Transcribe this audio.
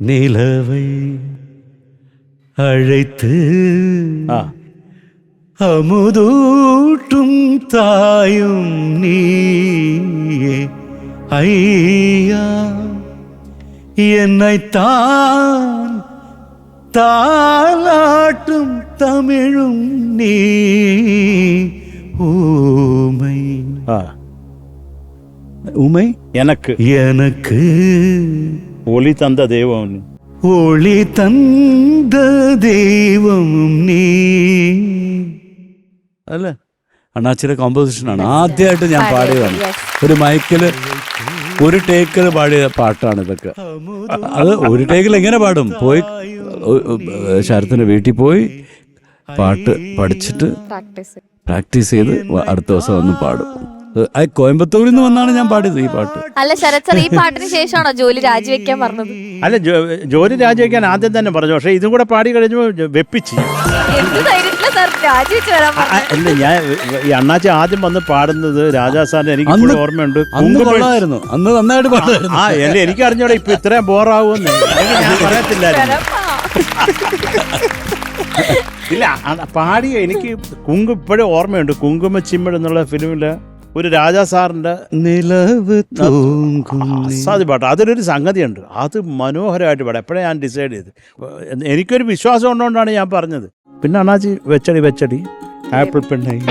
நிலவை அழைத்து அமுதூட்டும் தாயும் நீயே ஐயா, என்னைத்தான் தாலாட்டும் தமிழும் நீ ஊமை. உமை எனக்கு எனக்கு ஒளி தந்த தெய்வம் நீ. ஒளி തந்த ദൈവവും നീ. അല്ലേ? അണ്ണാച്ചിയുടെ കോമ്പോസിഷനാണ്. ആദ്യമായിട്ട് ഞാൻ പാടിയതാണ്. ഒരു മൈക്കില് ഒരു ടേക്കിൽ പാടിയ പാട്ടാണ് ഇതൊക്കെ. അത് ഒരു ടേക്കിൽ എങ്ങനെ പാടും? പോയി ശരത്തിന്റെ വീട്ടിൽ പോയി പാട്ട് പഠിച്ചിട്ട് പ്രാക്ടീസ് ചെയ്ത് അടുത്ത ദിവസം വന്ന് പാടും. കോയമ്പത്തൂരിൽ നിന്ന് വന്നാണ് ഞാൻ പാടിയത് ഈ പാട്ട്. അല്ല ശരത് സർ, ഈ പാട്ടിന് ശേഷമാണോ ജോലി രാജിവെക്കാൻ പറഞ്ഞത്? അല്ല, ജോലി രാജിവെക്കാൻ ആദ്യം തന്നെ പറഞ്ഞു. പക്ഷെ ഇതും കൂടെ പാടി കഴിഞ്ഞപ്പോൾ വെപ്പിച്ച്. അല്ല, ഞാൻ ഈ അണ്ണാച്ചി ആദ്യം വന്ന് പാടുന്നത് രാജാ സാറിന് എനിക്ക് ഓർമ്മയുണ്ട്. അന്ന് നന്നായിട്ട് പാടുമായിരുന്നു. അല്ല, എനിക്ക് അറിഞ്ഞോടെ ഇപ്പൊ ഇത്രയും ബോറാവുമെന്ന് ഞാൻ പറയത്തില്ലായിരുന്നു. ഇല്ല, പാടിയ എനിക്ക് ഇപ്പോഴും ഓർമ്മയുണ്ട്. കുങ്കുമച്ചിമ്മഴ് എന്നുള്ള ഫിലിമില് ഒരു രാജാ സാറിന്റെ നിലവ് അസാധ്യ പാട്ട്. അതിലൊരു സംഗതിയുണ്ട്, അത് മനോഹരമായിട്ട് പാടാം. എപ്പോഴാണ് ഞാൻ ഡിസൈഡ് ചെയ്ത്, എനിക്കൊരു വിശ്വാസം ഉണ്ടോണ്ടാണ് ഞാൻ പറഞ്ഞത്. പിന്നെ അണ്ണാച്ചി വെച്ചടി വെച്ചടി ആപ്പിൾ പെണ്ണായി.